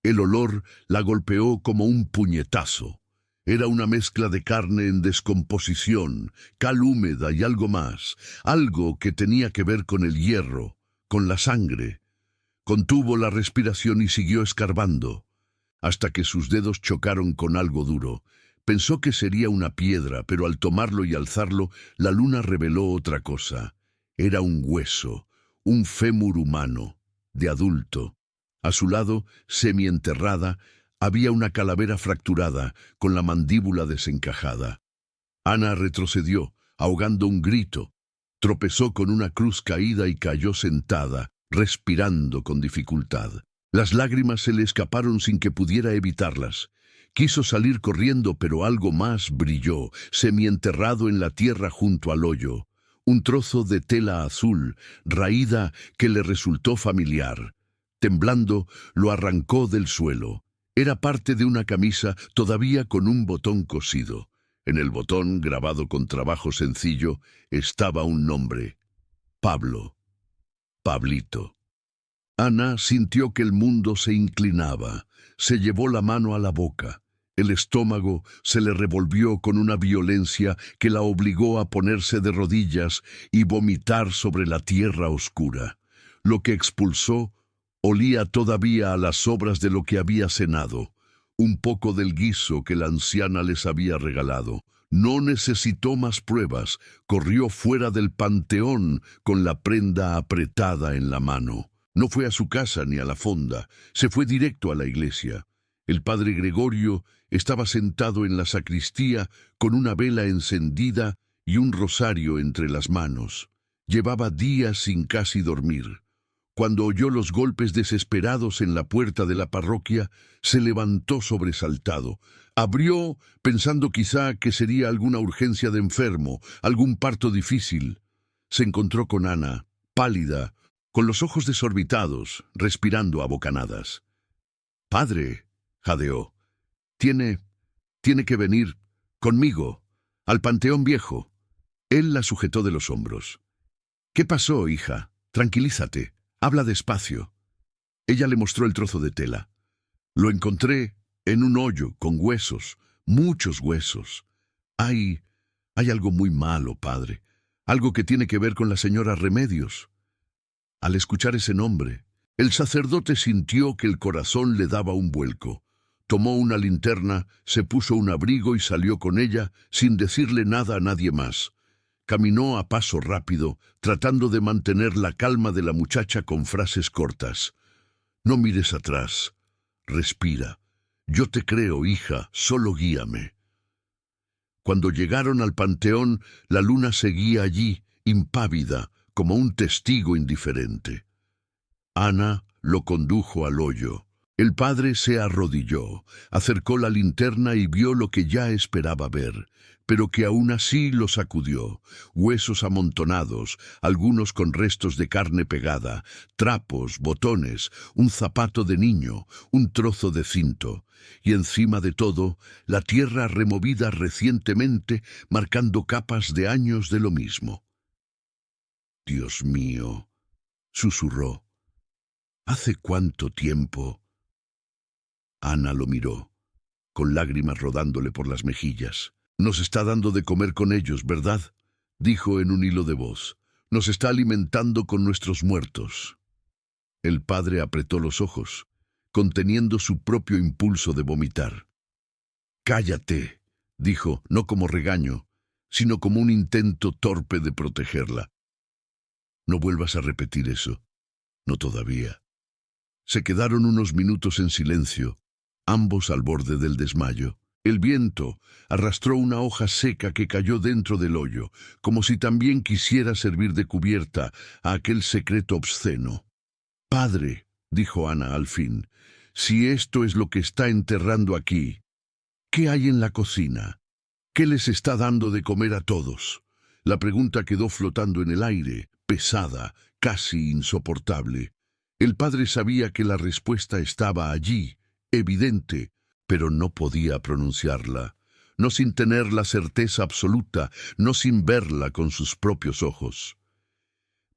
El olor la golpeó como un puñetazo. Era una mezcla de carne en descomposición, cal húmeda y algo más, algo que tenía que ver con el hierro, con la sangre. Contuvo la respiración y siguió escarbando, hasta que sus dedos chocaron con algo duro. Pensó que sería una piedra, pero al tomarlo y alzarlo, la luna reveló otra cosa. Era un hueso, un fémur humano, de adulto. A su lado, semienterrada, había una calavera fracturada, con la mandíbula desencajada. Ana retrocedió, ahogando un grito. Tropezó con una cruz caída y cayó sentada, respirando con dificultad. Las lágrimas se le escaparon sin que pudiera evitarlas. Quiso salir corriendo, pero algo más brilló, semienterrado en la tierra junto al hoyo. Un trozo de tela azul, raída, que le resultó familiar. Temblando, lo arrancó del suelo. Era parte de una camisa todavía con un botón cosido. En el botón, grabado con trabajo sencillo, estaba un nombre: Pablo. Pablito. Ana sintió que el mundo se inclinaba. Se llevó la mano a la boca. El estómago se le revolvió con una violencia que la obligó a ponerse de rodillas y vomitar sobre la tierra oscura. Lo que expulsó olía todavía a las sobras de lo que había cenado, un poco del guiso que la anciana les había regalado. No necesitó más pruebas, corrió fuera del panteón con la prenda apretada en la mano. No fue a su casa ni a la fonda, se fue directo a la iglesia. El padre Gregorio estaba sentado en la sacristía con una vela encendida y un rosario entre las manos. Llevaba días sin casi dormir. Cuando oyó los golpes desesperados en la puerta de la parroquia, se levantó sobresaltado. Abrió, pensando quizá que sería alguna urgencia de enfermo, algún parto difícil. Se encontró con Ana, pálida, con los ojos desorbitados, respirando a bocanadas. «Padre», jadeó, tiene que venir conmigo, al Panteón Viejo». Él la sujetó de los hombros. «¿Qué pasó, hija? Tranquilízate. Habla despacio». Ella le mostró el trozo de tela. «Lo encontré en un hoyo con huesos, muchos huesos. Hay algo muy malo, padre. Algo que tiene que ver con la señora Remedios». Al escuchar ese nombre, el sacerdote sintió que el corazón le daba un vuelco. Tomó una linterna, se puso un abrigo y salió con ella sin decirle nada a nadie más. Caminó a paso rápido, tratando de mantener la calma de la muchacha con frases cortas. «No mires atrás. Respira. Yo te creo, hija, solo guíame». Cuando llegaron al panteón, la luna seguía allí, impávida, como un testigo indiferente. Ana lo condujo al hoyo. El padre se arrodilló, acercó la linterna y vio lo que ya esperaba ver, pero que aún así lo sacudió: huesos amontonados, algunos con restos de carne pegada, trapos, botones, un zapato de niño, un trozo de cinto, y encima de todo, la tierra removida recientemente, marcando capas de años de lo mismo. Dios mío, susurró. ¿Hace cuánto tiempo? Ana lo miró, con lágrimas rodándole por las mejillas. Nos está dando de comer con ellos, ¿verdad? Dijo en un hilo de voz. Nos está alimentando con nuestros muertos. El padre apretó los ojos, conteniendo su propio impulso de vomitar. «Cállate», dijo, no como regaño, sino como un intento torpe de protegerla. «No vuelvas a repetir eso. No todavía». Se quedaron unos minutos en silencio, ambos al borde del desmayo. El viento arrastró una hoja seca que cayó dentro del hoyo, como si también quisiera servir de cubierta a aquel secreto obsceno. «Padre», dijo Ana al fin, «si esto es lo que está enterrando aquí, ¿qué hay en la cocina? ¿Qué les está dando de comer a todos?» La pregunta quedó flotando en el aire, pesada, casi insoportable. El padre sabía que la respuesta estaba allí, evidente, pero no podía pronunciarla, no sin tener la certeza absoluta, no sin verla con sus propios ojos.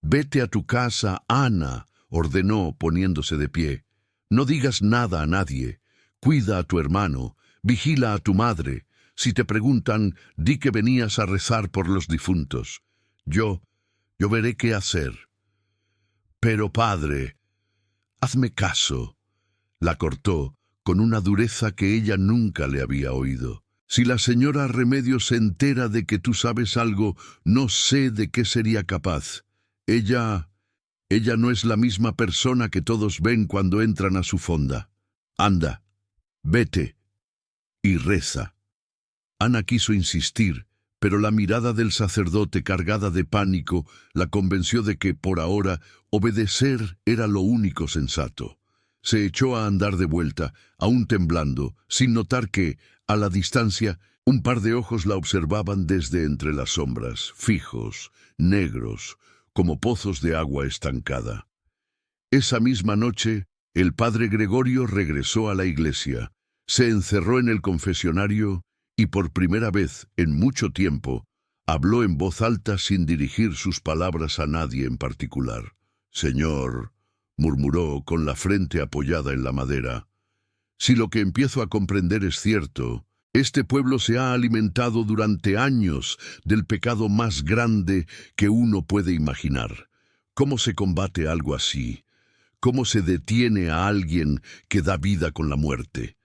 «Vete a tu casa, Ana», ordenó poniéndose de pie. «No digas nada a nadie. Cuida a tu hermano. Vigila a tu madre. Si te preguntan, di que venías a rezar por los difuntos. Yo veré qué hacer». «Pero, padre, hazme caso», la cortó con una dureza que ella nunca le había oído. «Si la señora Remedios se entera de que tú sabes algo, no sé de qué sería capaz. Ella no es la misma persona que todos ven cuando entran a su fonda. Anda, vete y reza». Ana quiso insistir, pero la mirada del sacerdote cargada de pánico la convenció de que, por ahora, obedecer era lo único sensato. Se echó a andar de vuelta, aún temblando, sin notar que, a la distancia, un par de ojos la observaban desde entre las sombras, fijos, negros, como pozos de agua estancada. Esa misma noche, el padre Gregorio regresó a la iglesia, se encerró en el confesionario y por primera vez en mucho tiempo habló en voz alta sin dirigir sus palabras a nadie en particular. «Señor», murmuró con la frente apoyada en la madera, «si lo que empiezo a comprender es cierto, este pueblo se ha alimentado durante años del pecado más grande que uno puede imaginar. ¿Cómo se combate algo así? ¿Cómo se detiene a alguien que da vida con la muerte?»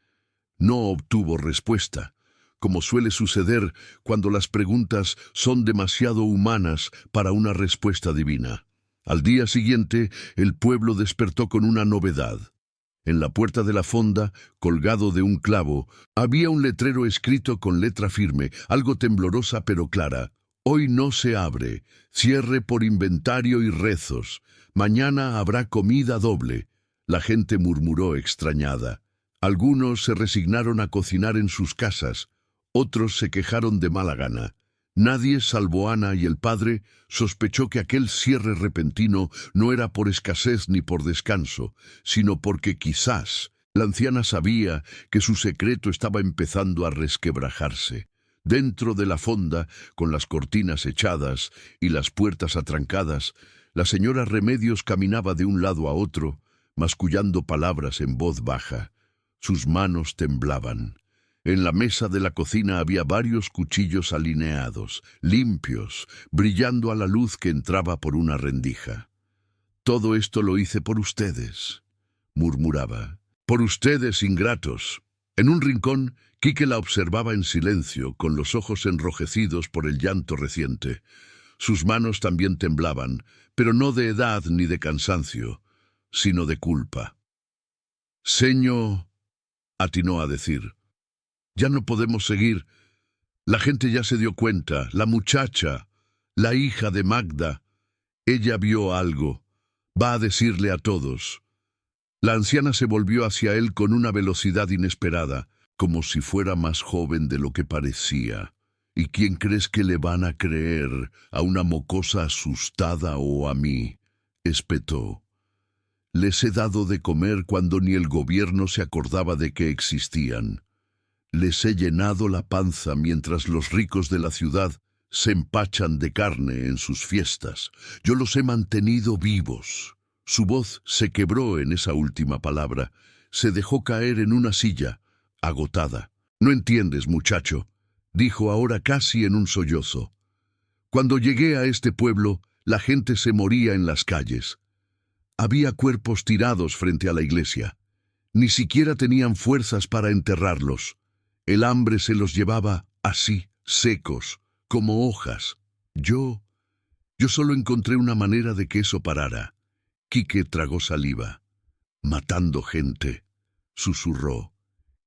No obtuvo respuesta, como suele suceder cuando las preguntas son demasiado humanas para una respuesta divina. Al día siguiente, el pueblo despertó con una novedad. En la puerta de la fonda, colgado de un clavo, había un letrero escrito con letra firme, algo temblorosa pero clara. «Hoy no se abre. Cierre por inventario y rezos. Mañana habrá comida doble». La gente murmuró extrañada. Algunos se resignaron a cocinar en sus casas, otros se quejaron de mala gana. Nadie, salvo Ana y el padre, sospechó que aquel cierre repentino no era por escasez ni por descanso, sino porque quizás la anciana sabía que su secreto estaba empezando a resquebrajarse. Dentro de la fonda, con las cortinas echadas y las puertas atrancadas, la señora Remedios caminaba de un lado a otro, mascullando palabras en voz baja. Sus manos temblaban. En la mesa de la cocina había varios cuchillos alineados, limpios, brillando a la luz que entraba por una rendija. «Todo esto lo hice por ustedes», murmuraba. «Por ustedes, ingratos». En un rincón, Quique la observaba en silencio, con los ojos enrojecidos por el llanto reciente. Sus manos también temblaban, pero no de edad ni de cansancio, sino de culpa. «Señor», atinó a decir, «ya no podemos seguir. La gente ya se dio cuenta. La muchacha, la hija de Magda, ella vio algo. Va a decirle a todos». La anciana se volvió hacia él con una velocidad inesperada, como si fuera más joven de lo que parecía. «¿Y quién crees que le van a creer? ¿A una mocosa asustada o a mí?», espetó. «Les he dado de comer cuando ni el gobierno se acordaba de que existían. Les he llenado la panza mientras los ricos de la ciudad se empachan de carne en sus fiestas. Yo los he mantenido vivos. Su voz se quebró en esa última palabra. Se dejó caer en una silla, agotada. «No entiendes, muchacho», dijo ahora casi en un sollozo. «Cuando llegué a este pueblo, la gente se moría en las calles. Había cuerpos tirados frente a la iglesia. Ni siquiera tenían fuerzas para enterrarlos. El hambre se los llevaba así, secos, como hojas. Yo solo encontré una manera de que eso parara». Quique tragó saliva. «Matando gente», susurró.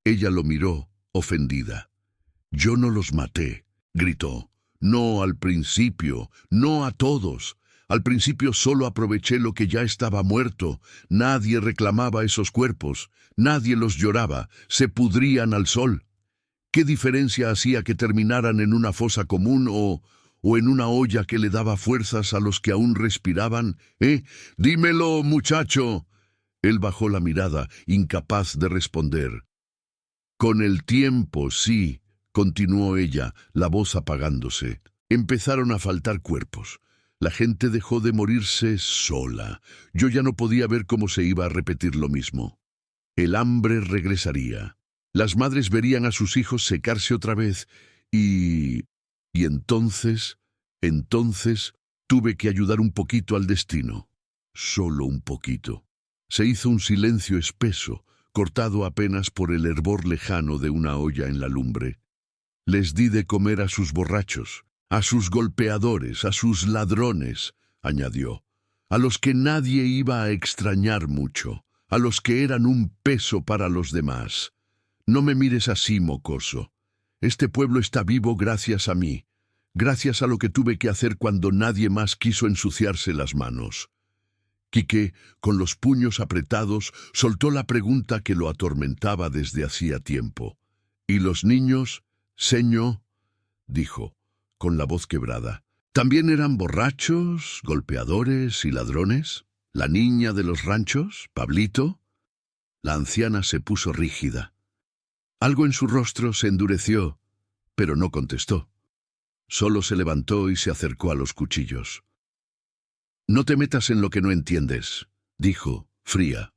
Ella lo miró, ofendida. «Yo no los maté», gritó. «No al principio, no a todos. Al principio solo aproveché lo que ya estaba muerto. Nadie reclamaba esos cuerpos, nadie los lloraba, se pudrían al sol. ¿Qué diferencia hacía que terminaran en una fosa común o en una olla que le daba fuerzas a los que aún respiraban? Dímelo, muchacho». Él bajó la mirada, incapaz de responder. «Con el tiempo, sí», continuó ella, la voz apagándose. «Empezaron a faltar cuerpos. La gente dejó de morirse sola. Yo ya no podía ver cómo se iba a repetir lo mismo. El hambre regresaría. Las madres verían a sus hijos secarse otra vez y entonces tuve que ayudar un poquito al destino. Solo un poquito». Se hizo un silencio espeso, cortado apenas por el hervor lejano de una olla en la lumbre. «Les di de comer a sus borrachos, a sus golpeadores, a sus ladrones», añadió, «a los que nadie iba a extrañar mucho, a los que eran un peso para los demás. No me mires así, mocoso. Este pueblo está vivo gracias a mí, gracias a lo que tuve que hacer cuando nadie más quiso ensuciarse las manos». Quique, con los puños apretados, soltó la pregunta que lo atormentaba desde hacía tiempo. «¿Y los niños, señor?», dijo, con la voz quebrada. «¿También eran borrachos, golpeadores y ladrones? ¿La niña de los ranchos, Pablito?». La anciana se puso rígida. Algo en su rostro se endureció, pero no contestó. Solo se levantó y se acercó a los cuchillos. «No te metas en lo que no entiendes», dijo, fría.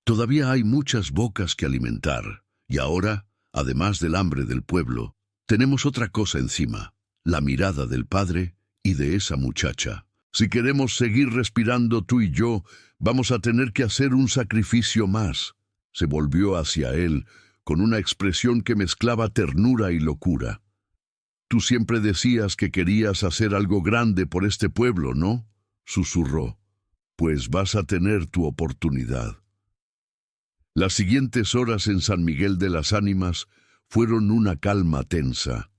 «Todavía hay muchas bocas que alimentar, y ahora, además del hambre del pueblo, tenemos otra cosa encima, la mirada del padre y de esa muchacha. Si queremos seguir respirando tú y yo, vamos a tener que hacer un sacrificio más». Se volvió hacia él con una expresión que mezclaba ternura y locura. «Tú siempre decías que querías hacer algo grande por este pueblo, ¿no?», susurró. «Pues vas a tener tu oportunidad». Las siguientes horas en San Miguel de las Ánimas fueron una calma tensa,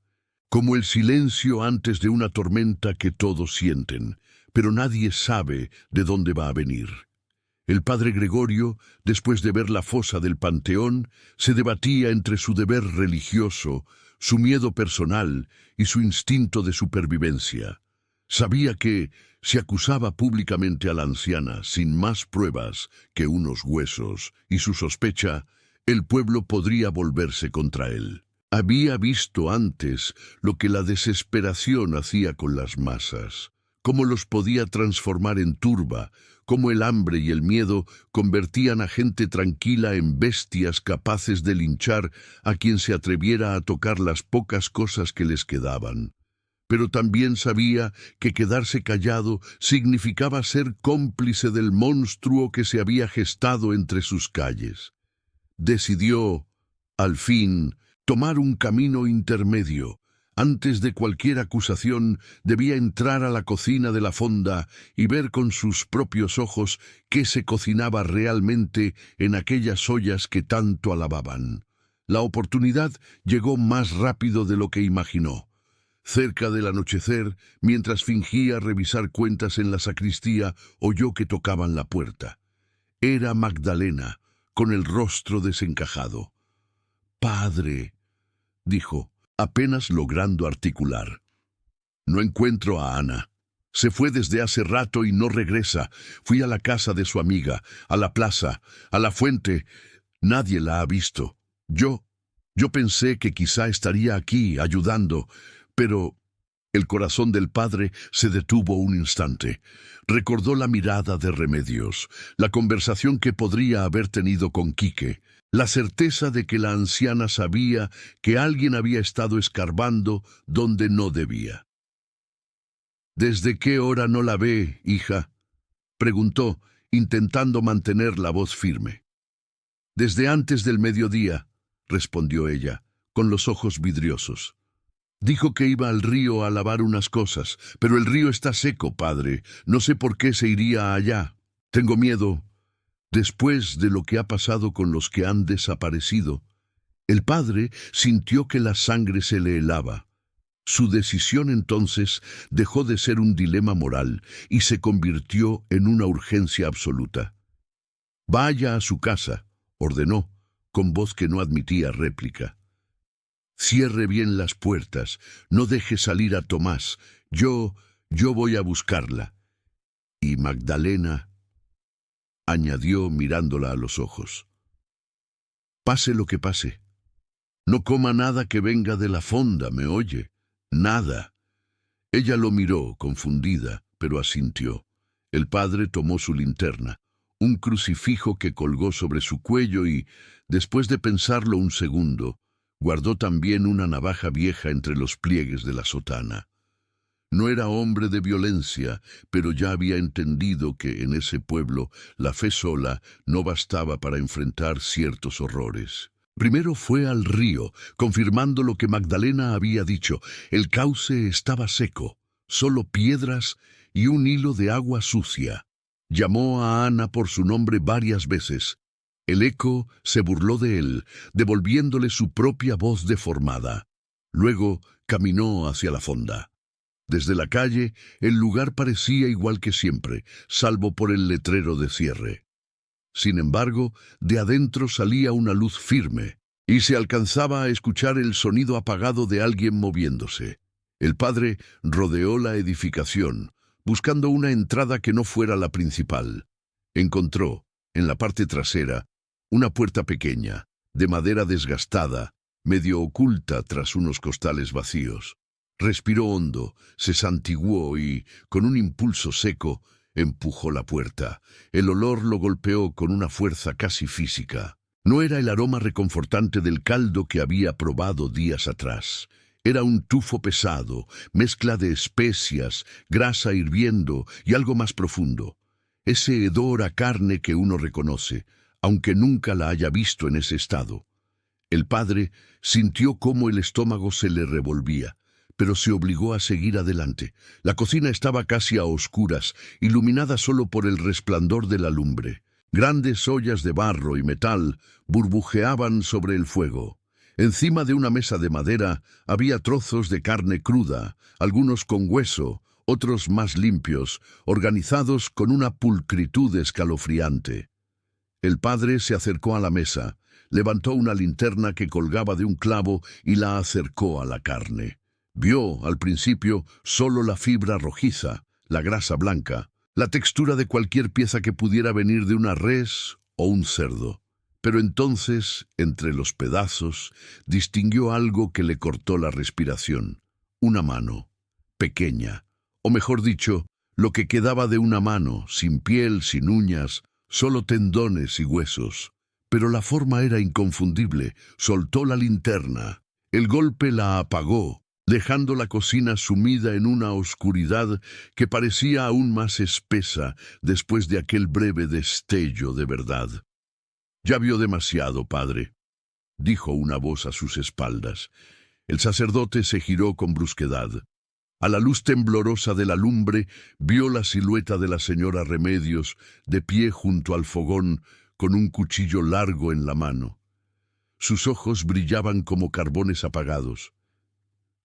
como el silencio antes de una tormenta que todos sienten, pero nadie sabe de dónde va a venir. El padre Gregorio, después de ver la fosa del Panteón, se debatía entre su deber religioso, su miedo personal y su instinto de supervivencia. Sabía que, si acusaba públicamente a la anciana sin más pruebas que unos huesos y su sospecha, el pueblo podría volverse contra él. Había visto antes lo que la desesperación hacía con las masas, cómo los podía transformar en turba, cómo el hambre y el miedo convertían a gente tranquila en bestias capaces de linchar a quien se atreviera a tocar las pocas cosas que les quedaban. Pero también sabía que quedarse callado significaba ser cómplice del monstruo que se había gestado entre sus calles. Decidió, al fin, tomar un camino intermedio. Antes de cualquier acusación, debía entrar a la cocina de la fonda y ver con sus propios ojos qué se cocinaba realmente en aquellas ollas que tanto alababan. La oportunidad llegó más rápido de lo que imaginó. Cerca del anochecer, mientras fingía revisar cuentas en la sacristía, oyó que tocaban la puerta. Era Magdalena, con el rostro desencajado. «Padre», dijo, apenas logrando articular. «No encuentro a Ana. Se fue desde hace rato y no regresa. Fui a la casa de su amiga, a la plaza, a la fuente. Nadie la ha visto. Yo pensé que quizá estaría aquí, ayudando, pero El corazón del padre se detuvo un instante. Recordó la mirada de Remedios, la conversación que podría haber tenido con Quique, la certeza de que la anciana sabía que alguien había estado escarbando donde no debía. ¿Desde qué hora no la ve, hija?, preguntó, intentando mantener la voz firme. Desde antes del mediodía, respondió ella, con los ojos vidriosos. Dijo que iba al río a lavar unas cosas, pero el río está seco, padre. No sé por qué se iría allá. Tengo miedo. Después de lo que ha pasado con los que han desaparecido, el padre sintió que la sangre se le helaba. Su decisión entonces dejó de ser un dilema moral y se convirtió en una urgencia absoluta. Vaya a su casa, ordenó, con voz que no admitía réplica. Cierre bien las puertas, no deje salir a Tomás. Yo voy a buscarla. Y Magdalena, añadió mirándola a los ojos. Pase lo que pase. No coma nada que venga de la fonda, ¿me oye? Nada. Ella lo miró, confundida, pero asintió. El padre tomó su linterna, un crucifijo que colgó sobre su cuello y, después de pensarlo un segundo, guardó también una navaja vieja entre los pliegues de la sotana. No era hombre de violencia, pero ya había entendido que en ese pueblo la fe sola no bastaba para enfrentar ciertos horrores. Primero fue al río, confirmando lo que Magdalena había dicho. El cauce estaba seco, solo piedras y un hilo de agua sucia. Llamó a Ana por su nombre varias veces. El eco se burló de él, devolviéndole su propia voz deformada. Luego caminó hacia la fonda. Desde la calle, el lugar parecía igual que siempre, salvo por el letrero de cierre. Sin embargo, de adentro salía una luz firme, y se alcanzaba a escuchar el sonido apagado de alguien moviéndose. El padre rodeó la edificación, buscando una entrada que no fuera la principal. Encontró, en la parte trasera, una puerta pequeña, de madera desgastada, medio oculta tras unos costales vacíos. Respiró hondo, se santiguó y, con un impulso seco, empujó la puerta. El olor lo golpeó con una fuerza casi física. No era el aroma reconfortante del caldo que había probado días atrás. Era un tufo pesado, mezcla de especias, grasa hirviendo y algo más profundo. Ese hedor a carne que uno reconoce, aunque nunca la haya visto en ese estado. El padre sintió cómo el estómago se le revolvía, pero se obligó a seguir adelante. La cocina estaba casi a oscuras, iluminada solo por el resplandor de la lumbre. Grandes ollas de barro y metal burbujeaban sobre el fuego. Encima de una mesa de madera había trozos de carne cruda, algunos con hueso, otros más limpios, organizados con una pulcritud escalofriante. El padre se acercó a la mesa, levantó una linterna que colgaba de un clavo y la acercó a la carne. Vio, al principio, solo la fibra rojiza, la grasa blanca, la textura de cualquier pieza que pudiera venir de una res o un cerdo. Pero entonces, entre los pedazos, distinguió algo que le cortó la respiración. Una mano, pequeña, o mejor dicho, lo que quedaba de una mano, sin piel, sin uñas, solo tendones y huesos. Pero la forma era inconfundible. Soltó la linterna. El golpe la apagó, dejando la cocina sumida en una oscuridad que parecía aún más espesa después de aquel breve destello de verdad. «Ya vio demasiado, padre», dijo una voz a sus espaldas. El sacerdote se giró con brusquedad. A la luz temblorosa de la lumbre vio la silueta de la señora Remedios, de pie junto al fogón, con un cuchillo largo en la mano. Sus ojos brillaban como carbones apagados.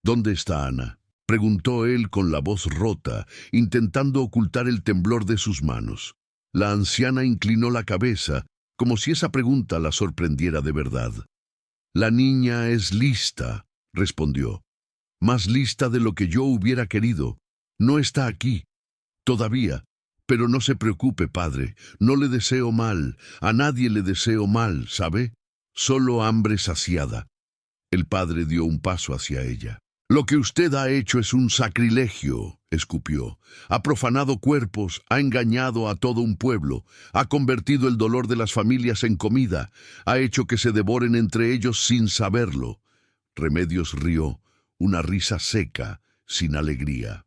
«¿Dónde está Ana?», preguntó él con la voz rota, intentando ocultar el temblor de sus manos. La anciana inclinó la cabeza, como si esa pregunta la sorprendiera de verdad. «La niña es lista», respondió. «Más lista de lo que yo hubiera querido. No está aquí, todavía. Pero no se preocupe, padre. No le deseo mal. A nadie le deseo mal, ¿sabe? Solo hambre saciada». El padre dio un paso hacia ella. Lo que usted ha hecho es un sacrilegio, escupió. Ha profanado cuerpos, ha engañado a todo un pueblo, ha convertido el dolor de las familias en comida, ha hecho que se devoren entre ellos sin saberlo. Remedios rió, una risa seca, sin alegría.